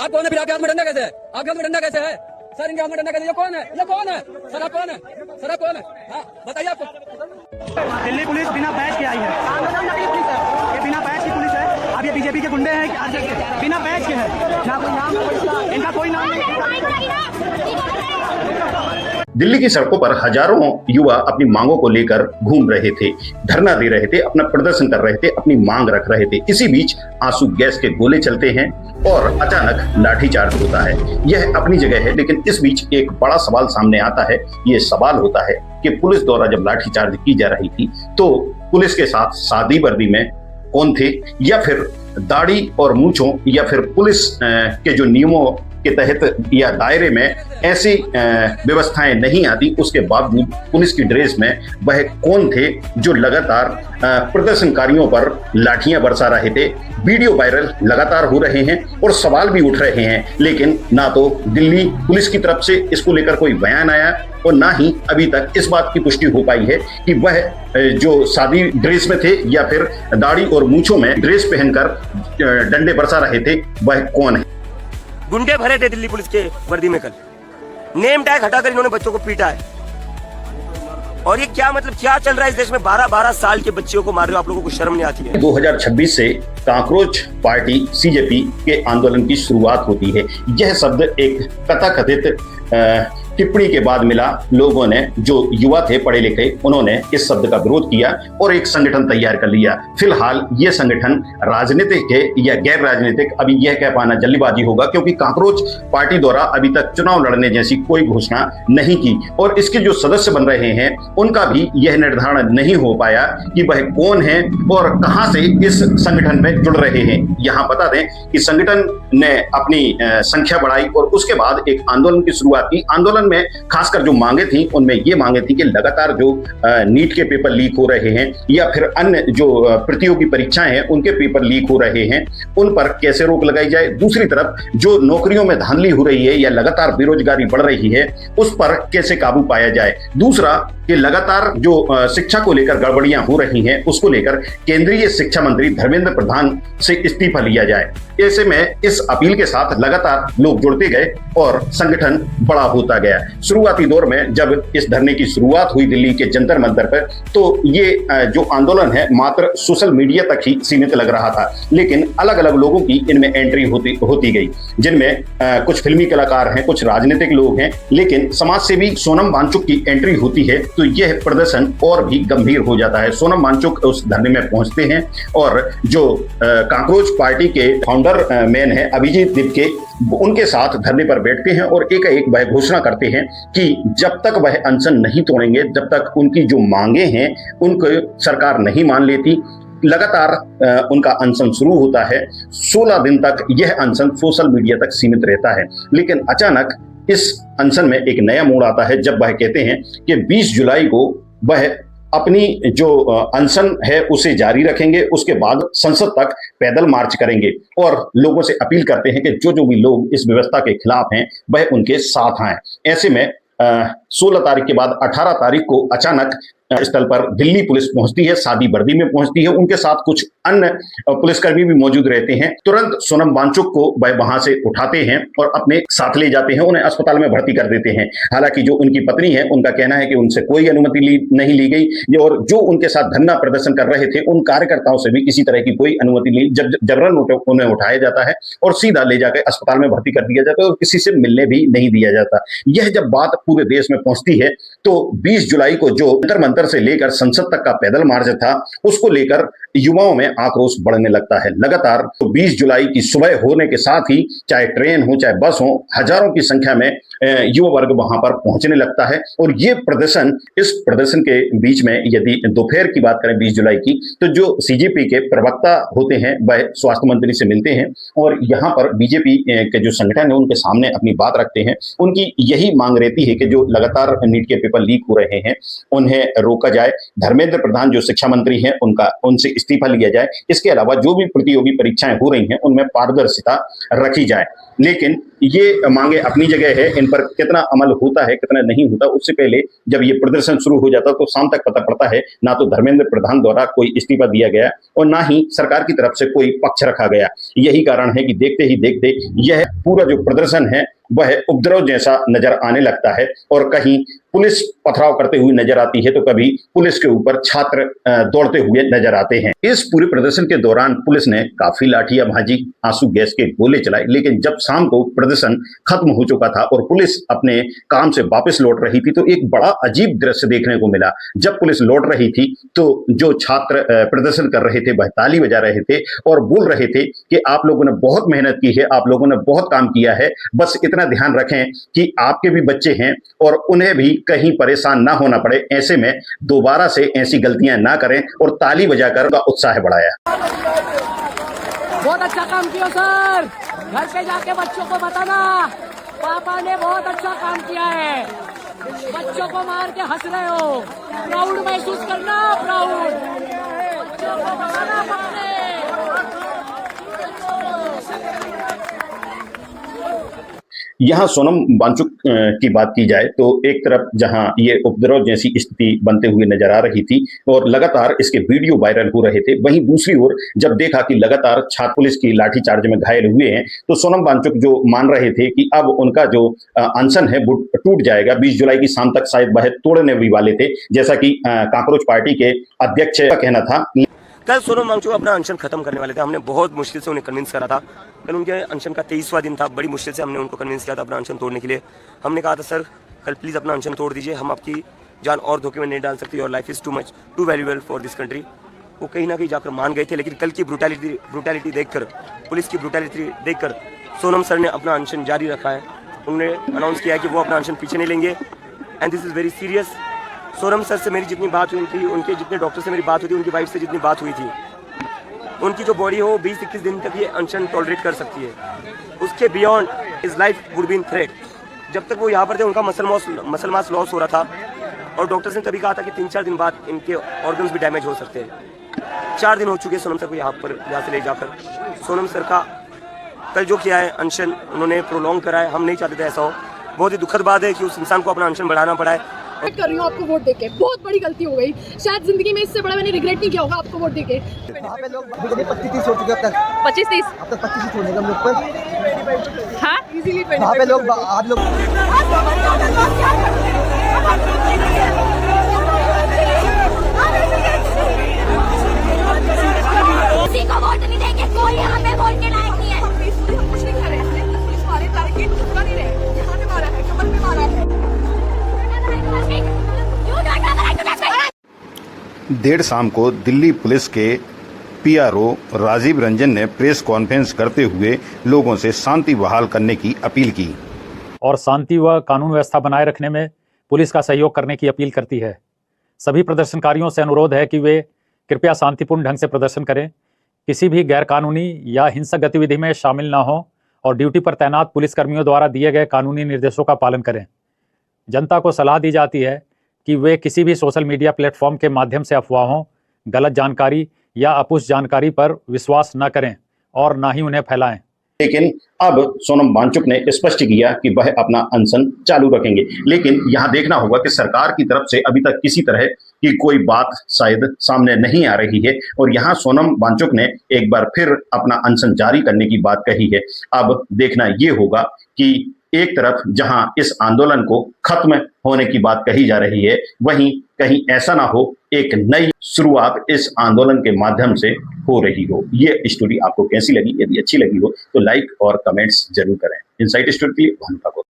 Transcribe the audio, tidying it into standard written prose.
आप कौन है फिर? आपके हाथ में डंडा कैसे है? आपके हाथ में डंडा कैसे है सर? इनके हाथ में डंडा कैसे? ये कौन है? ये कौन है सर? आप कौन है सर? आप कौन है? हाँ बताइए आपको। दिल्ली पुलिस बिना बैच के आई है, ये बिना बैच की पुलिस है। अब ये बीजेपी के गुंडे हैं कि बिना बैच के हैं, ना कोई नाम, इनका कोई नाम नहीं। दिल्ली की सड़कों पर हजारों युवा अपनी मांगों को लेकर घूम रहे थे, धरना दे रहे थे, अपना प्रदर्शन कर रहे थे, अपनी मांग रख रहे थे। इसी बीच आंसू गैस के गोले चलते हैं और अचानक लाठीचार्ज होता है। यह अपनी जगह है, लेकिन इस बीच एक बड़ा सवाल सामने आता है। ये सवाल होता है कि पुलिस द्वारा जब लाठीचार्ज की जा रही थी तो पुलिस के साथ सादी वर्दी में कौन थे, या फिर दाढ़ी और मूंछों, या फिर पुलिस के जो नियमों के तहत या दायरे में ऐसी व्यवस्थाएं नहीं आती, उसके बावजूद पुलिस की ड्रेस में वह कौन थे जो लगातार प्रदर्शनकारियों पर लाठियां बरसा रहे थे। वीडियो वायरल लगातार हो रहे हैं और सवाल भी उठ रहे हैं, लेकिन ना तो दिल्ली पुलिस की तरफ से इसको लेकर कोई बयान आया और ना ही अभी तक इस बात की पुष्टि हो पाई है कि वह जो सादी ड्रेस में थे या फिर दाढ़ी और मूंछों में ड्रेस पहनकर डंडे बरसा रहे थे, वह कौन है। गुंडे भरे थे दिल्ली पुलिस के वर्दी में। कल नेम टैग हटाकर इन्होंने बच्चों को पीटा है। और ये क्या मतलब क्या चल रहा है इस देश में? 12-12 साल के बच्चों को मार रहे हो, आप लोगों को शर्म नहीं आती है? 2026 से काकरोच पार्टी सीजेपी के आंदोलन की शुरुआत होती है। यह शब्द एक तथाकथित टिप्पणी के बाद मिला। लोगों ने, जो युवा थे पढ़े लिखे, उन्होंने इस शब्द का विरोध किया और एक संगठन तैयार कर लिया। फिलहाल ये संगठन राजनीतिक है या गैर राजनीतिक, अभी यह कह पाना जल्दबाजी होगा, क्योंकि काकरोच पार्टी द्वारा अभी तक चुनाव लड़ने जैसी कोई घोषणा नहीं की और इसके जो सदस्य बन रहे हैं उनका भी यह निर्धारण नहीं हो पाया कि वह कौन है और कहां से इस संगठन में जुड़ रहे हैं। यहां बता दें कि संगठन ने अपनी संख्या बढ़ाई और उसके बाद एक आंदोलन की शुरुआत की। आंदोलन में खासकर जो मांगे थी उनमें ये मांगे थी कि लगातार जो नीट के पेपर लीक हो रहे हैं या फिर अन्य जो प्रतियोगी परीक्षाएं हैं उनके पेपर लीक हो रहे हैं, उन पर कैसे रोक लगाई जाए। दूसरी तरफ जो नौकरियों में धांधली हो रही है या लगातार बेरोजगारी बढ़ रही है, उस पर कैसे काबू पाया जाए। दूसरा कि लगातार जो शिक्षा को लेकर गड़बड़ियां हो रही हैं, उसको लेकर केंद्रीय शिक्षा मंत्री धर्मेंद्र प्रधान से इस्तीफा लिया जाए। ऐसे में इस अपील के साथ लगातार लोग जुड़ते गए और संगठन बड़ा होता गया। शुरुआती दौर में जब इस धरने की शुरुआत हुई दिल्ली के जंतर मंतर पर, तो ये जो आंदोलन है मात्र सोशल मीडिया तक ही सीमित लग रहा था, लेकिन अलग अलग लोगों की इनमें एंट्री होती गई, जिनमें कुछ फिल्मी कलाकार हैं, कुछ राजनीतिक लोग हैं, लेकिन समाज सेवी सोनम वांगचुक की एंट्री होती है तो यह प्रदर्शन और भी गंभीर हो जाता है। सोनम वांगचुक उस धरने में पहुंचते हैं और जो काकरोच पार्टी के फाउंडर मैन है अभिजीत दीपके, उनके साथ धरने पर बैठते हैं और एक वह घोषणा करते हैं कि जब तक वह अनशन नहीं तोड़ेंगे, जब तक उनकी जो मांगे हैं उनको सरकार नहीं मान लेती। लगातार उनका अनशन शुरू होता है। 16 दिन तक यह अनशन सोशल मीडिया तक सीमित रहता है, लेकिन अचानक इस अनशन में एक नया मोड़ आता है जब वह कहते हैं कि 20 जुलाई को वह अपनी जो अनशन है उसे जारी रखेंगे, उसके बाद संसद तक पैदल मार्च करेंगे और लोगों से अपील करते हैं कि जो भी लोग इस व्यवस्था के खिलाफ हैं वह उनके साथ आए। ऐसे में 16 तारीख के बाद 18 तारीख को अचानक स्थल पर दिल्ली पुलिस पहुंचती है, सादी वर्दी में पहुंचती है, उनके साथ कुछ अन्य पुलिसकर्मी भी मौजूद रहते हैं। तुरंत सोनम वांगचुक को वह वहां से उठाते हैं और अपने साथ ले जाते हैं, उन्हें अस्पताल में भर्ती कर देते हैं। हालांकि जो उनकी पत्नी है उनका कहना है कि उनसे कोई अनुमति नहीं ली गई और जो उनके साथ धरना प्रदर्शन कर रहे थे उन कार्यकर्ताओं से भी किसी तरह की कोई अनुमति ली। जब जबरन उन्हें उठाया जाता है और सीधा ले जाकर अस्पताल में भर्ती कर दिया जाता है और किसी से मिलने भी नहीं दिया जाता। यह जब बात पूरे देश में पहुंचती है तो 20 जुलाई को जो जंतर मंतर से लेकर संसद तक का पैदल मार्च था, उसको लेकर युवाओं में आक्रोश बढ़ने लगता है। लगातार तो 20 जुलाई की सुबह होने के साथ ही चाहे ट्रेन हो चाहे बस हो, हजारों की संख्या में युवा वर्ग वहां पर पहुंचने लगता है। और ये प्रदर्शन, इस प्रदर्शन के बीच में यदि दोपहर की बात करें 20 जुलाई की, तो जो सीजेपी के प्रवक्ता होते हैं वह स्वास्थ्य मंत्री से मिलते हैं और यहाँ पर बीजेपी के जो संगठन है उनके सामने अपनी बात रखते हैं। उनकी यही मांग रहती है कि जो लगातार नीट के पेपर लीक हो रहे हैं उन्हें रोका जाए, धर्मेंद्र प्रधान जो शिक्षा मंत्री हैं उनसे इस्तीफा लिया जाए, इसके अलावा जो भी प्रतियोगी परीक्षाएं हो रही हैं उनमें पारदर्शिता रखी जाए। लेकिन ये मांगे अपनी जगह है, इन पर कितना अमल होता है कितना नहीं होता उससे पहले जब ये प्रदर्शन शुरू हो जाता तो शाम तक पता पड़ता है ना तो धर्मेंद्र प्रधान द्वारा कोई इस्तीफा दिया गया और ना ही सरकार की तरफ से कोई पक्ष रखा गया। यही कारण है कि देखते ही देखते यह पूरा जो प्रदर्शन है वह उपद्रव जैसा नजर आने लगता है और कहीं पुलिस पथराव करते हुए नजर आती है तो कभी पुलिस के ऊपर छात्र दौड़ते हुए नजर आते हैं। इस पूरे प्रदर्शन के दौरान पुलिस ने काफी लाठियां भाजी, आंसू गैस के गोले चलाए, लेकिन जब शाम को प्रदर्शन खत्म हो चुका था और पुलिस अपने काम से वापस लौट रही थी तो एक बड़ा अजीब दृश्य देखने को मिला। जब पुलिस लौट रही थी तो जो छात्र प्रदर्शन कर रहे थे वह ताली बजा रहे थे और बोल रहे थे कि आप लोगों ने बहुत मेहनत की है, आप लोगों ने बहुत काम किया है, बस इतना ध्यान रखें कि आपके भी बच्चे हैं और उन्हें भी कहीं परेशान ना होना पड़े, ऐसे में दोबारा से ऐसी गलतियां ना करें और ताली बजाकर उनका उत्साह बढ़ाया। बहुत अच्छा काम किया सर, घर पे जाके बच्चों को बताना पापा ने बहुत अच्छा काम किया है, बच्चों को मार के हंस रहे हो, प्राउड महसूस करना, प्राउड बच्चों को बताना पापा ने। यहाँ सोनम वांगचुक की बात की जाए तो एक तरफ जहाँ ये उपद्रव जैसी स्थिति बनते हुए नजर आ रही थी और लगातार इसके वीडियो वायरल हो रहे थे, वहीं दूसरी ओर जब देखा कि लगातार छात्र पुलिस की लाठीचार्ज में घायल हुए हैं तो सोनम वांगचुक जो मान रहे थे कि अब उनका जो अनशन है वो टूट जाएगा, 20 जुलाई की शाम तक शायद वह तोड़ने भी वाले थे, जैसा कि कांकरोच पार्टी के अध्यक्ष का कहना था। कल सोनम वांगचुक अपना अनशन खत्म करने वाले थे, हमने बहुत मुश्किल से उन्हें कन्विंस करा था। कल उनके अनशन का 23वां दिन था, बड़ी मुश्किल से हमने उनको कन्विंस किया था अपना अनशन तोड़ने के लिए। हमने कहा था सर कल प्लीज़ अपना अनशन तोड़ दीजिए, हम आपकी जान और धोखे में नहीं डाल सकते, your life is too much too valuable for this country. वो कहीं ना कहीं जाकर मान गए थे, लेकिन कल की ब्रूटैलिटी देखकर, पुलिस की ब्रूटैलिटी देखकर सोनम सर ने अपना अनशन जारी रखा है। उन्होंने अनाउंस किया है कि वो अपना अनशन पीछे नहीं लेंगे and this is very serious. Sonam sir से मेरी जितनी बात हुई थी, उनके जितने डॉक्टर से मेरी बात हुई थी, उनकी वाइफ से जितनी बात हुई थी, उनकी जो बॉडी हो 20-21 दिन तक ये अनशन टॉलरेट कर सकती है, उसके beyond his life would be in threat. जब तक वो यहाँ पर थे उनका मसल मास लॉस हो रहा था और डॉक्टर्स ने तभी कहा था कि 3-4 दिन बाद इनके ऑर्गन्स भी डैमेज हो सकते हैं। 4 दिन हो चुके सोनम सर को यहाँ से ले जाकर। सोनम सर का कल जो किया है अनशन उन्होंने प्रोलॉन्ग करा है, हम नहीं चाहते थे ऐसा हो। बहुत ही दुखद बात है कि उस इंसान को अपना अनशन बढ़ाना पड़ा है। कर रही हूँ आपको वोट देके, बहुत बड़ी गलती हो गई, शायद जिंदगी में इससे बड़ा मैंने रिग्रेट नहीं किया होगा आपको वोट देके। 25-30 हो चुके अब तक, 25-30 अब तक 25 छोड़ने का हम लोग पर। हाँ इजीली वहाँ पे लोग आप लोग किसी को वोट नहीं देंगे, कोई यहाँ पे वोट के लायक नहीं है। कुछ नहीं कर रहे हैं, पुलिस मारे जा रहे हैं, छुपा नहीं रहे, यहाँ पे मारा है, कमर पे मारा है। 1:30 शाम को दिल्ली पुलिस के पीआरओ राजीव रंजन ने प्रेस कॉन्फ्रेंस करते हुए लोगों से शांति बहाल करने की अपील की और शांति व कानून व्यवस्था बनाए रखने में पुलिस का सहयोग करने की अपील करती है। सभी प्रदर्शनकारियों से अनुरोध है कि वे कृपया शांतिपूर्ण ढंग से प्रदर्शन करें, किसी भी गैरकानूनी या हिंसक गतिविधि में शामिल न हों और ड्यूटी पर तैनात पुलिसकर्मियों द्वारा दिए गए कानूनी निर्देशों का पालन करें। जनता को सलाह दी जाती है कि वे किसी भी सोशल मीडिया प्लेटफॉर्म के माध्यम से अफवाहों, गलत जानकारी या अपुष्ट जानकारी पर विश्वास न करें और न ही उन्हें फैलाएं। लेकिन अब सोनम वांगचुक ने स्पष्ट किया कि वह अपना अनशन चालू रखेंगे, लेकिन यहाँ देखना होगा कि सरकार की तरफ से अभी तक किसी तरह की कोई बात शायद सामने नहीं आ रही है और यहाँ सोनम वांगचुक ने एक बार फिर अपना अनशन जारी करने की बात कही है। अब देखना ये होगा कि एक तरफ जहां इस आंदोलन को खत्म होने की बात कही जा रही है, वहीं कहीं ऐसा ना हो एक नई शुरुआत इस आंदोलन के माध्यम से हो रही हो। ये स्टोरी आपको कैसी लगी? यदि अच्छी लगी हो तो लाइक और कमेंट्स जरूर करें। इनसाइट स्टोरी के लिए भानु ठाकुर।